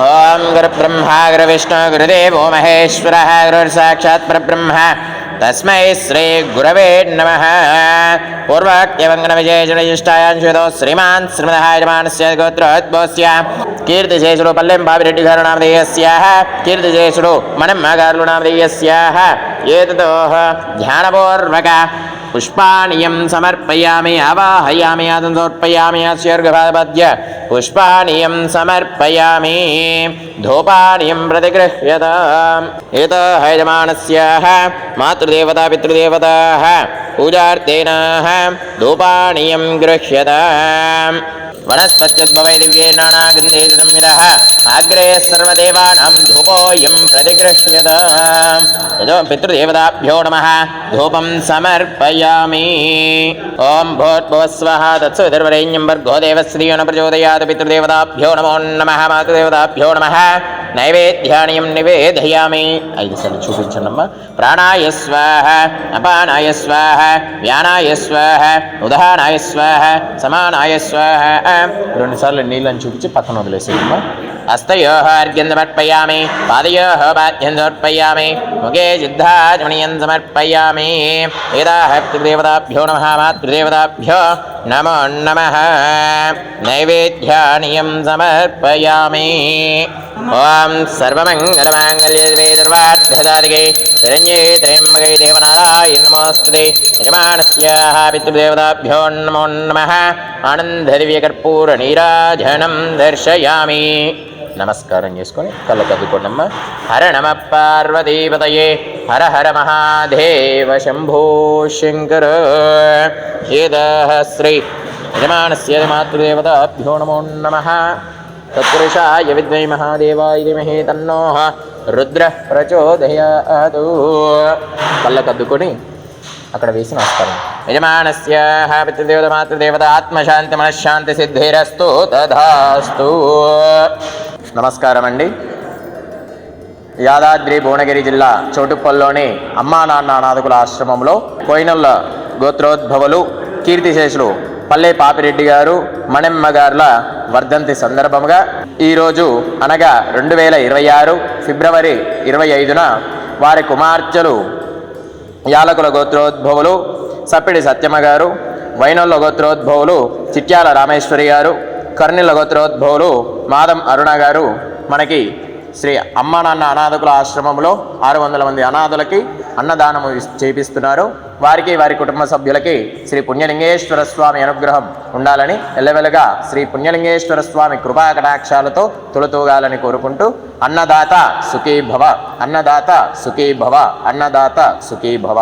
ఓం గురుబ్రహ్మా గురువిష్ణు గురుదేవో మహేశ్వరః గురుర్సాక్షాత్ పరబ్రహ్మ తస్మై శ్రీ గురవే నమః. పూర్వాక్యవంగన విజయజనయిష్టాయాన్షుతో శ్రీమాన్ శ్రీమదహాయమానస్య గోత్రోద్భవస్య కీర్తిశేషుడు పల్లెం బాబిరెడ్డి గారు నామధేయస్యాః కీర్తిశేషుడు మనమ్మ గారు నామధేయస్యాః ఏతతో ధ్యానపూర్వక పుష్పాణియం సమర్పయామి ఆవాహయామి సమర్పయామి అస్యర్ఘపాదపద్య పుష్పాణియం సమర్పయామి ధూపాణియం ప్రతిగృహ్యతాం. ఏతో హయజమానస్యాః మాతృదేవతా పితృదేవతాః పూజార్థేన ధూపాణియం గృహ్యతాం. వనస్పత్యుద్భవై దివ్యేనానాగంధే సంవిదః అగ్రే సర్వదేవానాం ధూపోయం ప్రతిగృహ్యతాం. యదో పితృదేవతాభ్యో నమః ధూపం సమర్పయామి. ఓం భూర్భువస్వః తత్సవితుర్వరేణ్యం భర్గో దేవస్య ధియో నః ప్రచోదయాత్. పితృదేవతాభ్యో నమో నమః. మాతృదేవతాభ్యో నమః. నైవేద్యానియం నివేదయామి. 5 సార్లు చూపించండమ్మా. ప్రాణాయ స్వాహ అపానాయ స్వాహ వ్యానాయ స్వాహ ఉదానాయ స్వాహ సమానాయ స్వాహ. 2 సార్లు నీళ్ళని చూపించి పక్కన వదిలేసేయమ్మా. హస్తయోః అర్ఘ్యం సమర్పయామి. పాదయోః పాద్యం సమర్పయామి. ముఖే సిద్ధాచమనీయం సమర్పయామి. ఏతాః పితృదేవతాభ్యో నమః. మాతృదేవతాభ్యో నమో నమః. నైవేద్యానియం సమర్పయామి. ఓం సర్వమంగళమాంగళ్యే సర్వార్థసాధికే శరణ్యే త్రయంబకే దేవనారాయణ నమోస్తుతే. యజమానస్యాః పితృదేవతాభ్యో నమో నమః. ఆనందదివ్యకర్పూర నీరాజనం దర్శయామి. నమస్కారం చేసుకొని కళ్ళకు అద్దుకోండమ్మా. హర నమ పార్వతీపతయే హర హర మహాదేవ శంభో శంకర. ఏదాః శ్రీ యజమానస్య మాతృదేవతాభ్యో నమో నమః. తత్పురుషాయ విద్మహే మహాదేవాయ ధీమహి తన్నో రుద్రః ప్రచోదయాత్. కళ్ళకు అద్దుకొని అక్కడ వేసి నమస్కారం. యజమానస్యాః పితృదేవత మాతృదేవత ఆత్మశాంతి మనశ్శాంతి సిద్ధిరస్తు తథాస్తు. నమస్కారం అండి. యాదాద్రి భువనగిరి జిల్లా చౌటుప్పల్లోని అమ్మా నాన్న అనాథకుల ఆశ్రమంలో కోయినల్ల గోత్రోద్భవులు కీర్తిశేషులు పల్లె పాపిరెడ్డి గారు మణెమ్మ గారుల వర్ధంతి సందర్భంగా ఈరోజు అనగా 2026 ఫిబ్రవరి 25న వారి కుమార్తెలు యాలకుల గోత్రోద్భవులు సప్పిడి సత్యమ్మ గారు, వైనొల్ల గోత్రోద్భవులు చిట్యాల రామేశ్వరి గారు, కర్ణిల గోత్రోద్భవులు మాదం అరుణ గారు మనకి శ్రీ అమ్మా నాన్న అనాథకుల ఆశ్రమంలో 600 మంది అనాథులకి అన్నదానము చేపిస్తున్నారు. వారికి వారి కుటుంబ సభ్యులకి శ్రీ పుణ్యలింగేశ్వర స్వామి అనుగ్రహం ఉండాలని ఎల్లవెల్లగా శ్రీ పుణ్యలింగేశ్వర స్వామి కృపా కటాక్షాలతో తొలతూగాలని కోరుకుంటూ అన్నదాత సుఖీ భవ, అన్నదాత సుఖీ భవ, అన్నదాత సుఖీ భవ.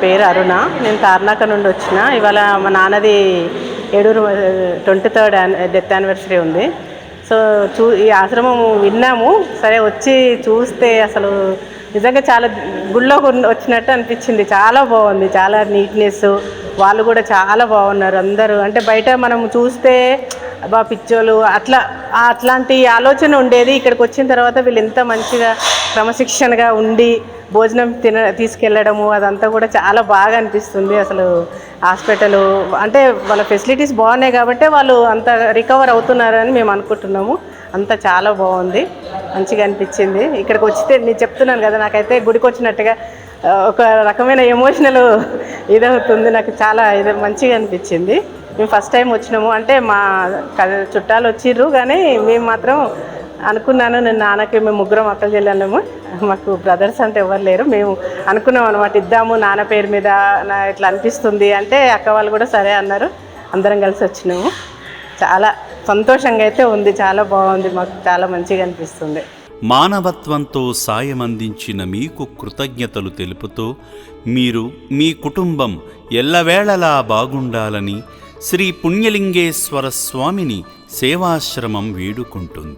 పేరు అరుణ. నేను తార్నాక నుండి వచ్చిన. ఇవాళ మా నాన్నది ఏడూరు 23rd డెత్ యానివర్సరీ ఉంది. సో ఈ ఆశ్రమం విన్నాము, సరే వచ్చి చూస్తే అసలు నిజంగా చాలా గుళ్ళో వచ్చినట్టు అనిపించింది. చాలా బాగుంది, చాలా నీట్నెస్, వాళ్ళు కూడా చాలా బాగున్నారు అందరూ. అంటే బయట మనం చూస్తే పిచ్చోళ్ళు అట్లాంటి ఆలోచన ఉండేది. ఇక్కడికి వచ్చిన తర్వాత వీళ్ళు ఎంత మంచిగా క్రమశిక్షణగా ఉండి భోజనం తీసుకెళ్ళడము అదంతా కూడా చాలా బాగా అనిపిస్తుంది. అసలు హాస్పిటల్ అంటే వాళ్ళ ఫెసిలిటీస్ బాగున్నాయి కాబట్టి వాళ్ళు అంత రికవర్ అవుతున్నారని మేము అనుకుంటున్నాము. అంతా చాలా బాగుంది, మంచిగా అనిపించింది. ఇక్కడికి వచ్చితే నేను చెప్తున్నాను కదా, నాకైతే గుడికి వచ్చినట్టుగా ఒక రకమైన ఎమోషనల్ ఇదవుతుంది. నాకు చాలా మంచిగా అనిపించింది. మేము ఫస్ట్ టైం వచ్చినాము, అంటే మా చుట్టాలు వచ్చిర్రు కానీ మేము మాత్రం అనుకున్నాను, నేను నాన్నకి మేము ముగ్గురం అక్కలు చెల్లెళ్ళము, మాకు బ్రదర్స్ అంటే ఎవరు లేరు. మేము అనుకున్నాం అనమాట, ఇద్దాము నాన్న పేరు మీద ఇట్లా అనిపిస్తుంది అంటే అక్క వాళ్ళు కూడా సరే అన్నారు. అందరం కలిసి వచ్చినాము. చాలా సంతోషంగా అయితే ఉంది, చాలా బాగుంది, మాకు చాలా మంచిగా అనిపిస్తుంది. మానవత్వంతో సాయం అందించిన మీకు కృతజ్ఞతలు తెలుపుతూ మీరు మీ కుటుంబం ఎల్లవేళలా బాగుండాలని శ్రీ పుణ్యలింగేశ్వర స్వామిని సేవాశ్రమం వేడుకుంటుంది.